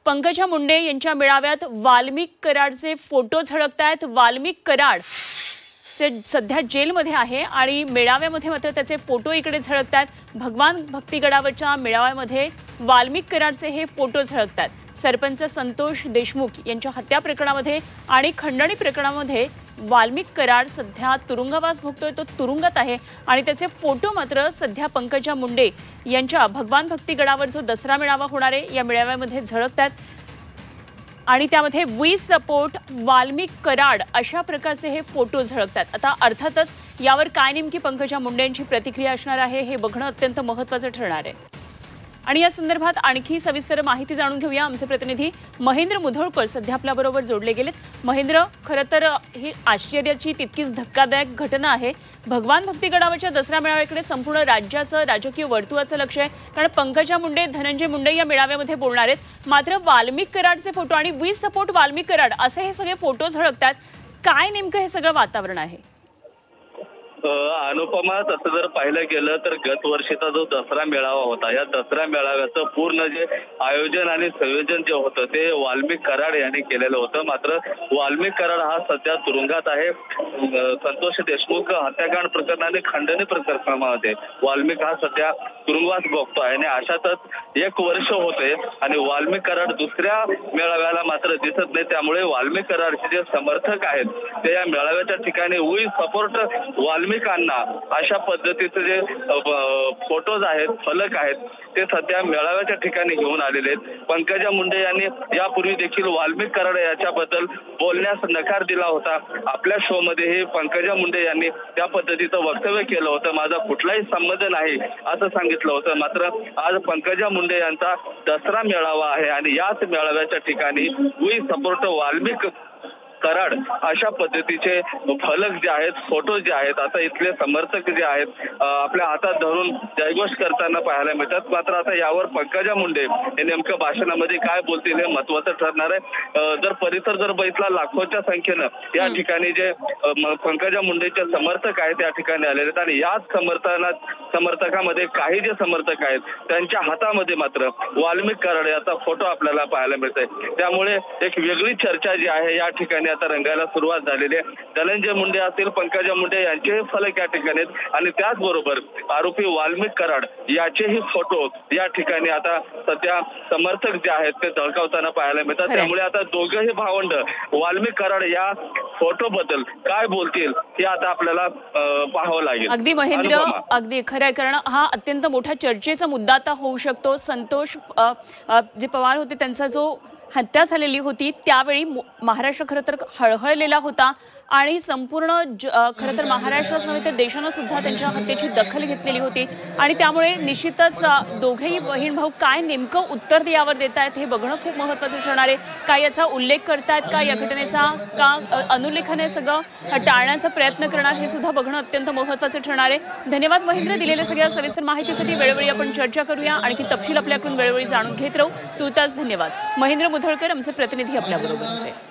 पंकजा मुंडे यांच्या मेळाव्यात वाल्मिक कराडचे फोटो झळकतायत। वाल्मिक कराड सध्या जेलमध्ये आहे आणि मेळाव्यामध्ये मात्र त्याचे फोटो इकडे झळकतात। भगवान भक्तिगडावरच्या मेळाव्यामध्ये वाल्मिक कराडचे हे फोटो झळकतात। सरपंच संतोष देशमुख यांच्या हत्या प्रकरणामध्ये आणि खंडणी प्रकरणामध्ये वाल्मिक कराड सध्या तुरुंगवास भोगतोय, तो तुरुंगात आहे आणि त्याचे फोटो मात्र सध्या पंकजा मुंडे यांच्या भगवान भक्तिगडावर जो दसरा मेळावा होणार आहे या मेळाव्यामध्ये झळकतात आणि त्यामध्ये वी सपोर्ट वाल्मिक कराड अशा प्रकारचे हे फोटो झळकतात। आता अर्थातच यावर काय नेमकी पंकजा मुंडे यांची प्रतिक्रिया असणार आहे हे बघणं अत्यंत महत्त्वाचं ठरणार आहे। आणि या संदर्भात आणखी सविस्तर माहिती जाणून घेऊया। आमचे प्रतिनिधी महेंद्र मुधोळकर सध्या आपल्याबरोबर जोडले गेलेत। महेंद्र, खरं तर ही आश्चर्याची तितकीच धक्कादायक घटना आहे। भगवान भक्तिगडावरच्या दसरा मेळाव्याकडे संपूर्ण राज्याचं राजकीय वर्तुळाचं लक्ष आहे, कारण पंकजा मुंडे धनंजय मुंडे या मेळाव्यामध्ये बोलणार आहेत। मात्र वाल्मिक कराडचे फोटो आणि वी सपोर्ट वाल्मिक कराड असे हे सगळे फोटो झळकतात। काय नेमकं हे सगळं वातावरण आहे? अनुपमा, तसं जर पाहिलं गेलं तर गत वर्षीचा जो दसरा मेळावा होता, या दसरा मेळाव्याचं पूर्ण जे आयोजन आणि संयोजन जे होतं ते वाल्मिक कराड यांनी केलेलं होतं। मात्र वाल्मिक कराड हा सध्या तुरुंगात आहे। संतोष देशमुख हत्याकांड प्रकरण आणि खंडणी प्रकरणामध्ये वाल्मिक हा सध्या तुरुंगवास भोगतो आहे आणि अशातच एक वर्ष होते आणि वाल्मिक कराड दुसऱ्या मेळाव्याला मात्र दिसत नाही। त्यामुळे वाल्मिक कराडचे जे समर्थक आहेत ते या मेळाव्याच्या ठिकाणी वी सपोर्ट वाल्मिकांना अशा पद्धतीचे जे फोटोज आहेत, फलक आहेत, ते सध्या मेळाव्याच्या ठिकाणी घेऊन आलेले आहेत। पंकजा मुंडे यांनी यापूर्वी देखील वाल्मिक कराड याच्याबद्दल बोलण्यास नकार दिला होता। आपल्या शो मध्ये हे पंकजा मुंडे यांनी त्या पद्धतीचं वक्तव्य केलं होतं, माझा कुठलाही संबंध नाही असं सांगितलं होतं। मात्र आज पंकजा मुंडे यांचा दसरा मेळावा आहे आणि याच मेळाव्याच्या ठिकाणी वी सपोर्ट वाल्मिक कराड अशा पद्धतीचे फलक जे आहेत, फोटो जे आहेत, आता इथले समर्थक जे आहेत आपल्या हातात धरून जयघोष करताना पाहायला मिळतात। मात्र आता यावर पंकजा मुंडे हे नेमकं भाषणामध्ये काय बोलतील हे महत्त्वाचं ठरणार आहे। जर परिसर जर बघितला, लाखोच्या संख्येनं या ठिकाणी जे पंकजा मुंडेचे समर्थक आहेत त्या ठिकाणी आलेले आहेत आणि याच समर्थकामध्ये काही जे समर्थक आहेत त्यांच्या हातामध्ये मात्र वाल्मिक कराड याचा फोटो आपल्याला पाहायला मिळतोय। त्यामुळे एक वेगळी चर्चा जी आहे या ठिकाणी आता रंगायला सुरुवात झालेली आहे। धनंजय मुंडे असतील, पंकजा मुंडे यांचेही फलक या ठिकाणी आहेत आणि त्याचबरोबर आरोपी वाल्मिक कराड याचेही फोटो या ठिकाणी आता सध्या समर्थक जे आहेत ते झळकावताना पाहायला मिळतात। त्यामुळे आता दोघंही भावंड वाल्मिक कराड या फोटो बद्दल काय बोलतील हे आता आपल्याला पाहावं लागेल। अगदी महेंद्र, अगदी खरं, कारण हा अत्यंत मोठा चर्चेचा मुद्दा आता होऊ शकतो। संतोष जे पवार होते त्यांचा जो हत्या झालेली होती त्यावेळी महाराष्ट्र खरं तर हळहळलेला होता आणि संपूर्ण खरं तर महाराष्ट्रात नव्हे तर देशानं सुद्धा त्यांच्या हत्येची दखल घेतलेली होती आणि त्यामुळे निश्चितच दोघेही बहीण भाऊ काय नेमकं उत्तर यावर देत आहेत हे बघणं खूप महत्त्वाचं ठरणार आहे। काय याचा उल्लेख करतायत का, या घटनेचा का अनुल्लेखाने सगळं टाळण्याचा प्रयत्न करणार हे सुद्धा बघणं अत्यंत महत्त्वाचं ठरणार आहे। धन्यवाद महेंद्र, दिलेल्या सगळ्या सविस्तर माहितीसाठी। वेळोवेळी आपण चर्चा करूया, आणखी तपशील आपल्याकडून वेळोवेळी जाणून घेत राहू। तुर्तास धन्यवाद। महेंद्र मुधोळकर आमचे प्रतिनिधी आपल्याबरोबर होते।